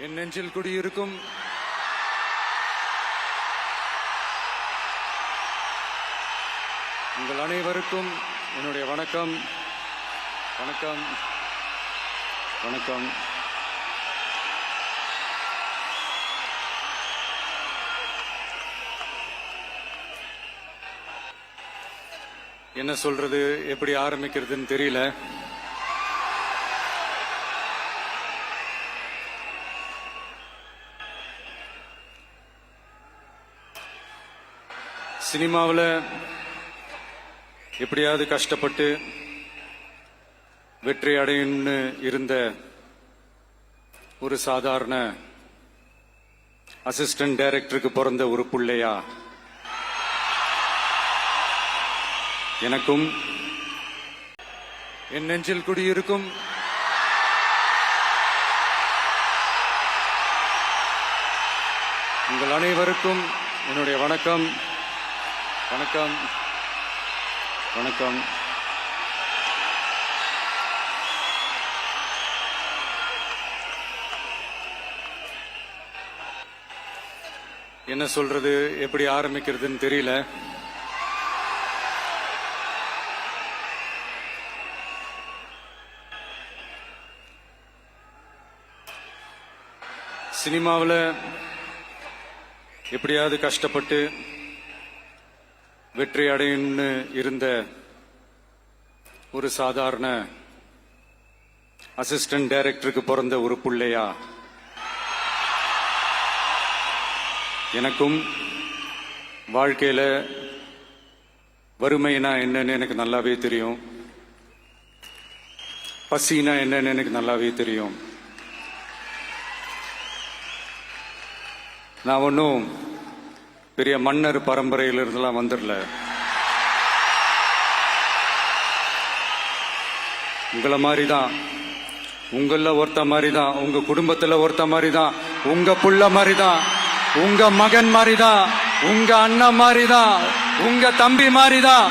என் நெஞ்சில் குடியிருக்கும் உங்கள் அனைவருக்கும் என்னுடைய வணக்கம். வணக்கம் வணக்கம். என்ன சொல்றது, எப்படி ஆரம்பிக்கிறதுன்னு தெரியல. சினிமாவில் எப்படியாவது கஷ்டப்பட்டு வெற்றி அடையும்னு இருந்த ஒரு சாதாரண அசிஸ்டன்ட் டைரக்டருக்கு பிறந்த ஒரு பிள்ளையா எனக்கும் என் நெஞ்சில் குடியிருக்கும் உங்கள் அனைவருக்கும் என்னுடைய வணக்கம். வணக்கம் வணக்கம். என்ன சொல்றது, எப்படி ஆரம்பிக்கிறதுன்னு தெரியல. சினிமாவில் எப்படியாவது கஷ்டப்பட்டு வெற்றி அடையும்னு இருந்த ஒரு சாதாரண அசிஸ்டன்ட் டைரக்டருக்கு பிறந்த ஒரு பிள்ளையா எனக்கும் வாழ்க்கையில வறுமைனா என்னன்னு எனக்கு நல்லாவே தெரியும், பசினா என்னன்னு எனக்கு நல்லாவே தெரியும். நான் ஒன்றும் பெரிய மன்னர் பரம்பரையிலிருந்துலாம் வந்துடல. உங்களை மாதிரி தான், உங்கள ஒருத்த மாதிரி தான், உங்க குடும்பத்தில் ஒருத்த மாதிரி தான், உங்க புள்ள மாதிரி தான், உங்க மகன் மாதிரி தான், உங்க அண்ணன் மாதிரி தான், உங்க தம்பி மாதிரி தான்.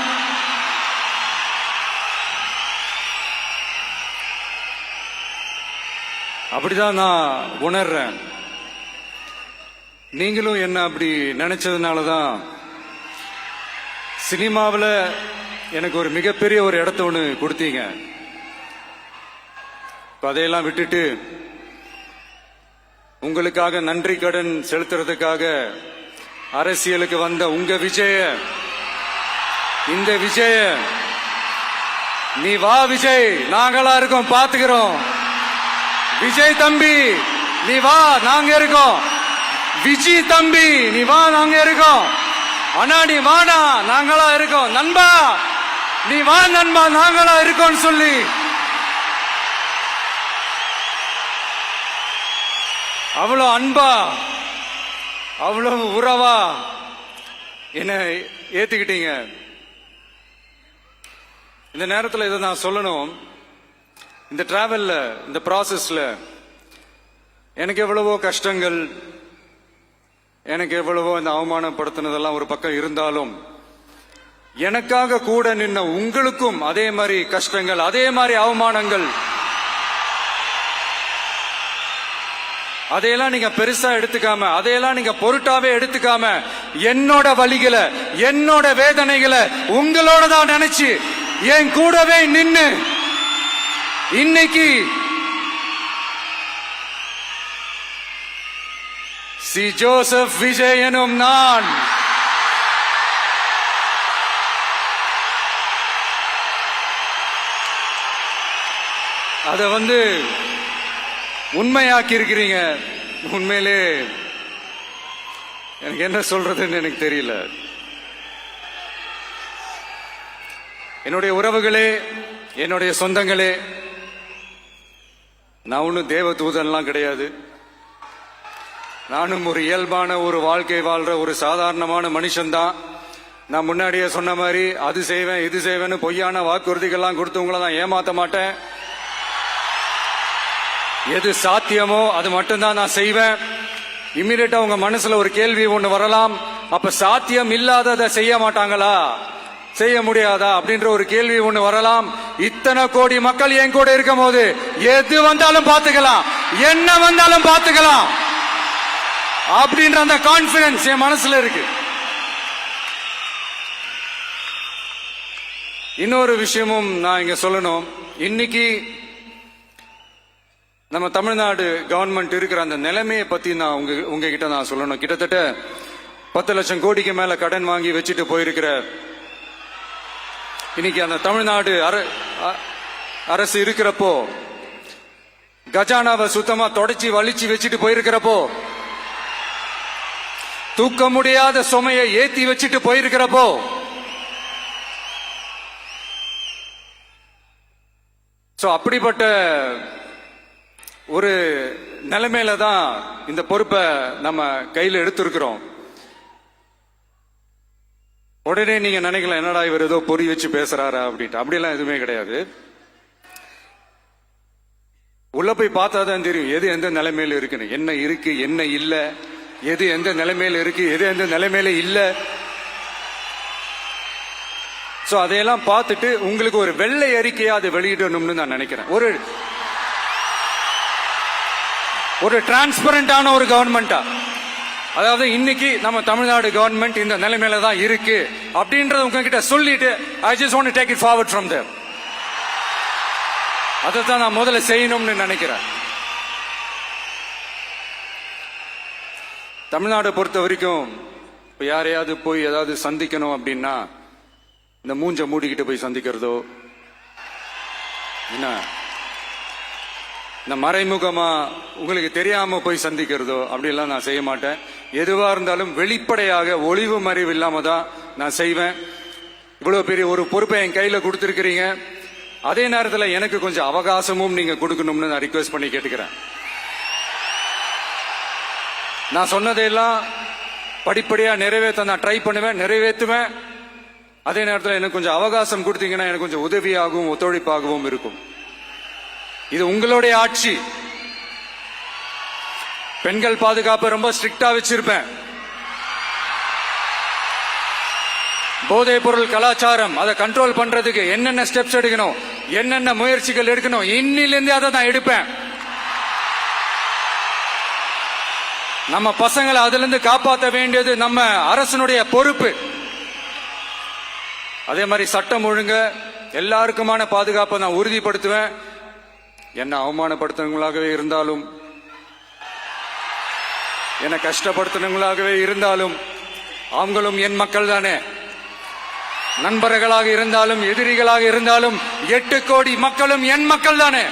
அப்படிதான் நான் உணர்றேன். நீங்களும் என்ன அப்படி நினைச்சதுனாலதான் சினிமாவில் எனக்கு ஒரு மிகப்பெரிய ஒரு இடத்த ஒன்று கொடுத்தீங்க. அதையெல்லாம் விட்டுட்டு உங்களுக்காக நன்றி கடன் செலுத்துறதுக்காக அரசியலுக்கு வந்த உங்க விஜய, இந்த விஜய, நீ வா விஜய், நாங்களா இருக்கோம், பாத்துக்கிறோம். விஜய் தம்பி நீ வா, நாங்க இருக்கோம். விஜி தம்பி நீ வா, நாங்க இருக்கோம். அண்ணா நீ வாடா, நாங்களா இருக்கோம். நண்பா நீ வா நண்பா, நாங்களா இருக்கோம் சொல்லி அவ்வளவு அன்பா, அவ்வளவு உறவா என்ன ஏத்துக்கிட்டீங்க. இந்த நேரத்தில் இதை நான் சொல்லணும். இந்த டிராவல்ல, இந்த ப்ராசஸ்ல எனக்கு எவ்வளவோ கஷ்டங்கள், எனக்கு எவ்வளவோ இந்த அவமானப்படுத்தினதெல்லாம் ஒரு பக்கம் இருந்தாலும் எனக்காக கூட நின்ன உங்களுக்கும் அதே மாதிரி கஷ்டங்கள், அதே மாதிரி அவமானங்கள், அதையெல்லாம் நீங்க பெருசா எடுத்துக்காம, அதையெல்லாம் நீங்க பொருட்டாவே எடுத்துக்காம, என்னோட வலிகளை, என்னோட வேதனைகளை உங்களோட தான் நினைச்சு என் கூடவே நின்னு இன்னைக்கு சி ஜோசப் விஜய் எனும் நான் அத உண்மையாக்கி இருக்கிறீங்க. உண்மையிலே எனக்கு என்ன சொல்றதுன்னு எனக்கு தெரியல. என்னுடைய உறவுகளே, என்னுடைய சொந்தங்களே, நான் ஒன்னும் தேவ தூதன்லாம் கிடையாது. நானும் ஒரு இயல்பான ஒரு வாழ்க்கை வாழ்ற ஒரு சாதாரணமான மனுஷன்தான். நான் முன்னாடியே சொன்ன மாதிரி அது செய்வேன் இது செய்வேன்னு பொய்யான வாக்குறுதிகள்லாம் கொடுத்தவங்கள நான் ஏமாத்த மாட்டேன். எது சாத்தியமோ அது மட்டும்தான் நான் செய்வேன். இம்மிடியட்டா உங்க மனசுல ஒரு கேள்வி ஒண்ணு வரலாம், அப்ப சாத்தியம் இல்லாததை செய்ய மாட்டாங்களா செய்ய முடியாதா அப்படின்ற ஒரு கேள்வி ஒண்ணு வரலாம். இத்தனை கோடி மக்கள் என் கூட இருக்கும் போது எது வந்தாலும் பாத்துக்கலாம், என்ன வந்தாலும் பாத்துக்கலாம் அப்படின்ற அந்த கான்பிடன்ஸ் என் மனசுல இருக்கு. இன்னொரு விஷயமும் நான் இங்க சொல்லணும். இன்னைக்கு நம்ம தமிழ்நாடு கவர்மெண்ட் இருக்கிற அந்த நிலைமையை பத்தி நான் உங்ககிட்ட நான் சொல்லணும். கிட்டத்தட்ட 10 லட்சம் கோடிக்கு மேல கடன் வாங்கி வச்சுட்டு போயிருக்கிற இன்னைக்கு அந்த தமிழ்நாடு அரசு இருக்கிறப்போ, கஜானாவை சுத்தமா தொடச்சி வலிச்சு வச்சுட்டு போயிருக்கிறப்போ, தூக்க முடியாத சுமையை ஏத்தி வச்சுட்டு போயிருக்கிறப்போ, அப்படிப்பட்ட ஒரு நிலைமையில தான் இந்த பொறுப்பை நம்ம கையில் எடுத்திருக்கிறோம். உடனே நீங்க நினைக்கலாம், என்னடா இவர் ஏதோ பொறி வச்சு பேசுறாரா அப்படின்ட்டு. அப்படியெல்லாம் எதுவுமே கிடையாது. உள்ள போய் பார்த்தா தான் தெரியும் எது எந்த நிலைமையில இருக்குன்னு, என்ன இருக்கு என்ன இல்ல, எது எந்த நிலைமையில இருக்கு எது எந்த நிலைமையில இல்ல. சோ அதையெல்லாம் பார்த்துட்டு உங்களுக்கு ஒரு வெள்ளை அறிக்கையா அதை வெளியிடணும்னு நான் நினைக்கிறேன். ஒரு டிரான்ஸ்பரண்டான ஒரு கவர்மெண்டா, அதாவது இன்னைக்கு நம்ம தமிழ்நாடு கவர்மெண்ட் இந்த நிலைமையில தான் இருக்கு அப்படின்றத உங்ககிட்ட சொல்லிட்டு I just want to take it forward from there. அதை தான் நான் முதல்ல செய்யணும்னு நினைக்கிறேன். தமிழ்நாட்டை பொறுத்த வரைக்கும் இப்ப யாரையாவது போய் ஏதாவது சந்திக்கணும் அப்படின்னா இந்த மூஞ்ச மூடிக்கிட்டு போய் சந்திக்கிறதோ, என்ன இந்த மறைமுகமா உங்களுக்கு தெரியாம போய் சந்திக்கிறதோ அப்படியெல்லாம் நான் செய்ய மாட்டேன். எதுவா இருந்தாலும் வெளிப்படையாக ஒளிவு மறைவு இல்லாம தான் நான் செய்வேன். இவ்வளவு பெரிய ஒரு பொறுப்பை என் கையில கொடுத்திருக்கிறீங்க. அதே நேரத்தில் எனக்கு கொஞ்சம் அவகாசமும் நீங்க கொடுக்கணும்னு நான் ரிக்வெஸ்ட் பண்ணி கேட்டுக்கிறேன். நான் சொன்னதையெல்லாம் படிப்படியா நிறைவேற்ற நான் ட்ரை பண்ணுவேன், நிறைவேற்றுவேன். அதே நேரத்தில் எனக்கு கொஞ்சம் அவகாசம் கொடுத்தீங்கன்னா எனக்கு கொஞ்சம் உதவியாகவும் ஒத்துழைப்பாகவும் இருக்கும். இது உங்களுடைய ஆட்சி. பெண்கள் பாதுகாப்பு ரொம்ப ஸ்ட்ரிக்டா வச்சிருப்பேன். போதைப் பொருள் கலாச்சாரம் அதை கண்ட்ரோல் பண்றதுக்கு என்னென்ன ஸ்டெப்ஸ் எடுக்கணும், என்னென்ன முயற்சிகள் எடுக்கணும், இன்னிலிருந்து அதை நான் எடுப்பேன். நம்ம பசங்களை அதுல இருந்து காப்பாற்ற வேண்டியது நம்ம அரசனுடைய பொறுப்பு. அதே மாதிரி சட்டம் ஒழுங்கு எல்லாருக்குமான பாதுகாப்பை நான் உறுதிப்படுத்துவேன். என்ன அவமானப்படுத்துறவங்களாகவே இருந்தாலும், என்ன கஷ்டப்படுத்துறவங்களாகவே இருந்தாலும், அவங்களும் என் மக்கள் தானே. நண்பர்களாக இருந்தாலும் எதிரிகளாக இருந்தாலும் 8 கோடி மக்களும் என் மக்கள் தானே.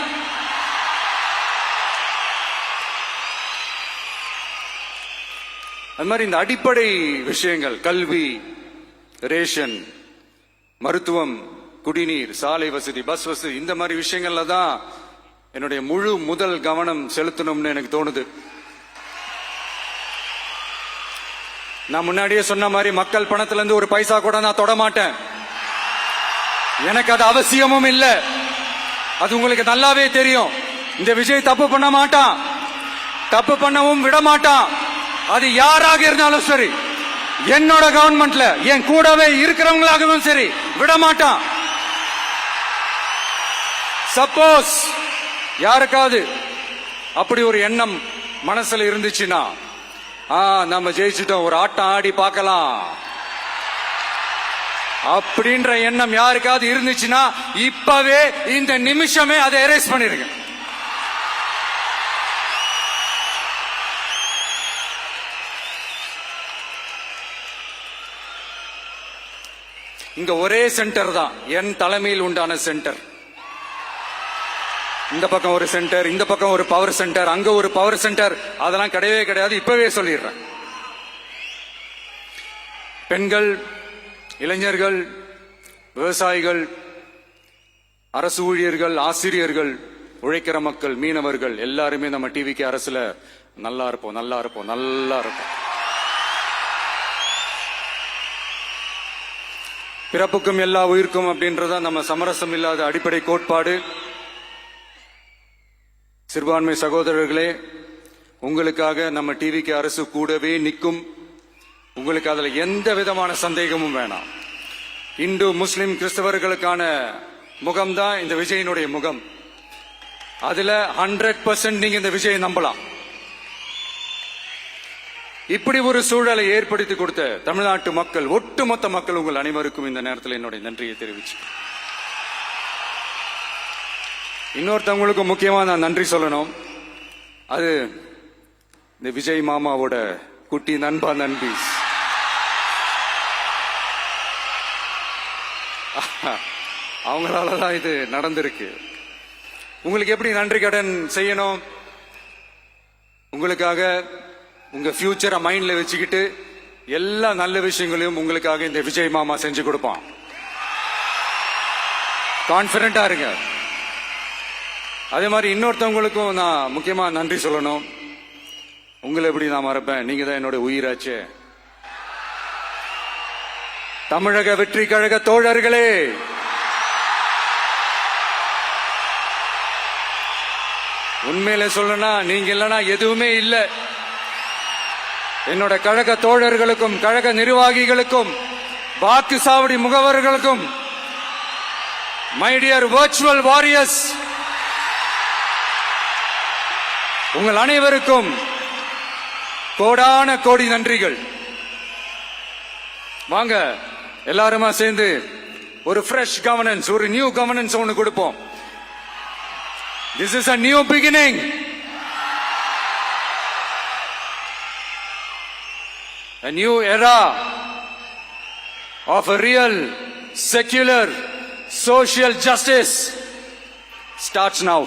அது மாதிரி இந்த அடிப்படை விஷயங்கள், கல்வி, ரேஷன், மருத்துவம், குடிநீர், சாலை வசதி, பஸ் வசதி, இந்த மாதிரி விஷயங்கள்ல தான் என்னுடைய முழு முதல் கவனம் செலுத்தணும்னு எனக்கு தோணுது. நான் முன்னாடியே சொன்ன மாதிரி மக்கள் பணத்துல இருந்து ஒரு பைசா கூட நான் தொட மாட்டேன். எனக்கு அது அவசியமும் இல்லை. அது உங்களுக்கு நல்லாவே தெரியும். இந்த விஜய் தப்பு பண்ண மாட்டான், தப்பு பண்ணவும் விட மாட்டான். அது யாராக இருந்தாலும் சரி, என்னோட கவர்மெண்ட்ல என் கூடவே இருக்கிறவங்களாகவும் சரி விட மாட்டான். சப்போஸ் யாருக்காவது அப்படி ஒரு எண்ணம் மனசுல இருந்துச்சுன்னா, நம்ம ஜெயிச்சுட்டோம், ஒரு ஆட்டம் ஆடி பார்க்கலாம் அப்படின்ற எண்ணம் யாருக்காவது இருந்துச்சுன்னா இப்பவே இந்த நிமிஷமே அதை எரேஸ் பண்ணிருங்க. இங்க ஒரே சென்டர் தான், என் தலைமையில் உண்டான சென்டர். இந்த பக்கம் ஒரு சென்டர், இந்த பக்கம் ஒரு பவர் சென்டர், அங்க ஒரு பவர் சென்டர், அதெல்லாம் கிடையவே கிடையாது. இப்பவே சொல்லிடுறேன். பெண்கள், இளைஞர்கள், விவசாயிகள், அரசு ஊழியர்கள், ஆசிரியர்கள், உழைக்கிற மக்கள், மீனவர்கள் எல்லாருமே நம்ம டிவிக்கு அரசுல நல்லா இருப்போம், நல்லா இருப்போம், நல்லா இருப்போம். பிறப்புக்கும் எல்லா உயிர்க்கும் அப்படின்றத நம்ம சமரசம் இல்லாத அடிப்படை கோட்பாடு. சிறுபான்மை சகோதரர்களே, உங்களுக்காக நம்ம டிவிக்கு அரசு கூடவே நிற்கும். உங்களுக்கு அதுல எந்த விதமான சந்தேகமும் வேணாம். இந்து முஸ்லிம் கிறிஸ்தவர்களுக்கான முகம்தான் இந்த விஜயனுடைய முகம். அதுல 100% நீங்க இந்த விஜயை நம்பலாம். இப்படி ஒரு சூழலை ஏற்படுத்தி கொடுத்த தமிழ்நாட்டு மக்கள், ஒட்டுமொத்த மக்கள், உங்கள் அனைவருக்கும் இந்த நேரத்தில் என்னுடைய நன்றியை தெரிவிச்சு, இன்னொருத்தவங்களுக்கு முக்கியமா நான் நன்றி சொல்லணும். அது இந்த விஜய் மாமாவோட குட்டி நண்பா நண்பி. அவங்களாலதான் இது நடந்திருக்கு. உங்களுக்கு எப்படி நன்றி கடன் செய்யணும்? உங்களுக்காக உங்க ஃபியூச்சரை மைண்ட்ல வச்சுக்கிட்டு எல்லா நல்ல விஷயங்களையும் உங்களுக்காக இந்த விஜய் மாமா செஞ்சு கொடுப்பான். கான்பிடண்டா இருங்க. அதே மாதிரி இன்னொருத்தவங்களுக்கும் நான் முக்கியமா நன்றி சொல்லணும். உங்களை எப்படி நான் மறப்பேன்? நீங்க தான் என்னோட உயிராச்சே. தமிழக வெற்றி கழக தோழர்களே, உண்மையில சொல்லணும்னா நீங்க இல்லைன்னா எதுவுமே இல்லை. என்னோட கழக தோழர்களுக்கும், கழக நிர்வாகிகளுக்கும், வாக்கு சாவடி முகவர்களுக்கும், மை டியர் வர்ச்சுவல் வாரியர்ஸ், உங்கள் அனைவருக்கும் கோடான கோடி நன்றிகள். வாங்க எல்லாருமா சேர்ந்து ஒரு ஃப்ரெஷ் கவர்னன்ஸ், ஒரு நியூ கவர்னன்ஸ் ஒன்று கொடுப்போம். This is a new beginning. A new era of a real, secular, social justice starts now.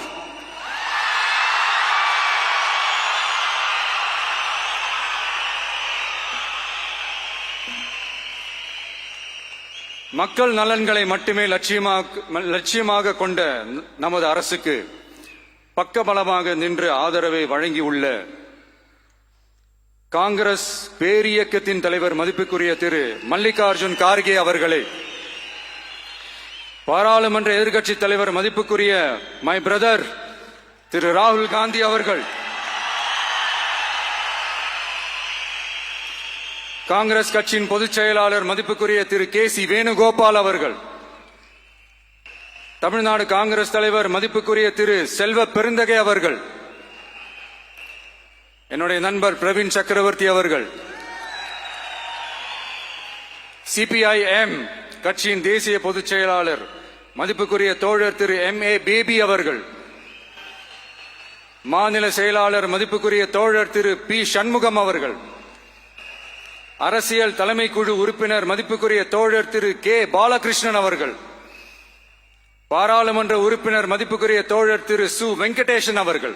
மக்கள் நலன்களை மட்டுமே லட்சியமாக கொண்ட நமது அரசுக்கு பக்கபலமாக நின்று ஆதரவை வழங்கியுள்ள காங்கிரஸ் பேரியக்கத்தின் தலைவர் மதிப்புக்குரிய திரு மல்லிகார்ஜுன் கார்கே அவர்களே, பாராளுமன்ற எதிர்க்கட்சி தலைவர் மதிப்புக்குரிய மை பிரதர் திரு ராகுல் காந்தி அவர்கள், காங்கிரஸ் கட்சியின் பொதுச் செயலாளர் மதிப்புக்குரிய திரு KC வேணுகோபால் அவர்கள், தமிழ்நாடு காங்கிரஸ் தலைவர் மதிப்புக்குரிய திரு செல்வ பெருந்தகை அவர்கள், என்னுடைய நண்பர் பிரவீன் சக்கரவர்த்தி அவர்கள், CPIM கட்சியின் தேசிய பொதுச் செயலாளர் மதிப்புக்குரிய தோழர் திரு MA பேபி அவர்கள், மாநில செயலாளர் மதிப்புக்குரிய தோழர் திரு P சண்முகம் அவர்கள், அரசியல் தலைமை குழு உறுப்பினர் மதிப்புக்குரிய தோழர் திரு K பாலகிருஷ்ணன் அவர்கள், பாராளுமன்ற உறுப்பினர் மதிப்புக்குரிய தோழர் திரு சு வெங்கடேசன் அவர்கள்,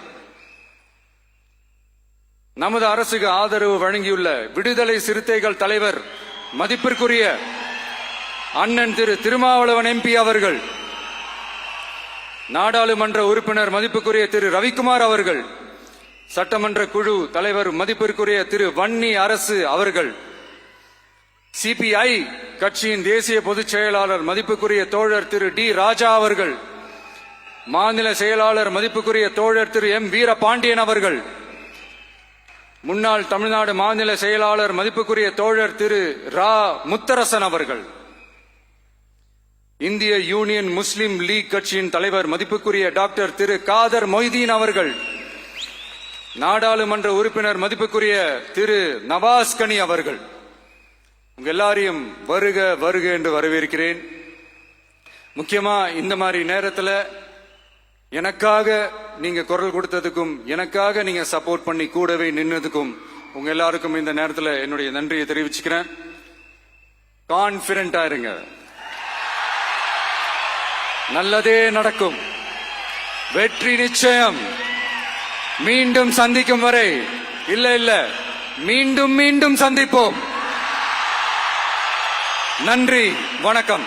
நமது அரசுக்கு ஆதரவு வழங்கியுள்ள விடுதலை சிறுத்தைகள் தலைவர் மதிப்பிற்குரிய அண்ணன் திரு திருமாவளவன் MP அவர்கள், நாடாளுமன்ற உறுப்பினர் மதிப்புக்குரிய திரு ரவிக்குமார் அவர்கள், சட்டமன்ற குழு தலைவர் மதிப்பிற்குரிய திரு வன்னி அரசு அவர்கள், CPI கட்சியின் தேசிய பொதுச் செயலாளர் மதிப்புக்குரிய தோழர் திரு D ராஜா அவர்கள், மாநில செயலாளர் மதிப்புக்குரிய தோழர் திரு M வீரபாண்டியன் அவர்கள், முன்னாள் தமிழ்நாடு மாநில செயலாளர் மதிப்புக்குரிய தோழர் திரு ரா முத்தரசன் அவர்கள், இந்திய யூனியன் முஸ்லிம் லீக் கட்சியின் தலைவர் மதிப்புக்குரிய டாக்டர் திரு காதர் மொய்தீன் அவர்கள், நாடாளுமன்ற உறுப்பினர் மதிப்புக்குரிய திரு நவாஸ் கனி அவர்கள், உங்க எல்லாரையும் வருக வருக என்று வரவேற்கிறேன். முக்கியமா இந்த மாதிரி நேரத்தில் எனக்காக நீங்க குரல் கொடுத்ததுக்கும், எனக்காக நீங்க சப்போர்ட் பண்ணி கூடவே நின்னதுக்கும் உங்க எல்லாருக்கும் இந்த நேரத்தில் என்னுடைய நன்றியை தெரிவிச்சுக்கிறேன். கான்பிடண்டா இருங்க, நல்லதே நடக்கும், வெற்றி நிச்சயம். மீண்டும் சந்திக்கும் வரை, இல்ல மீண்டும் மீண்டும் சந்திப்போம். நன்றி, வணக்கம்.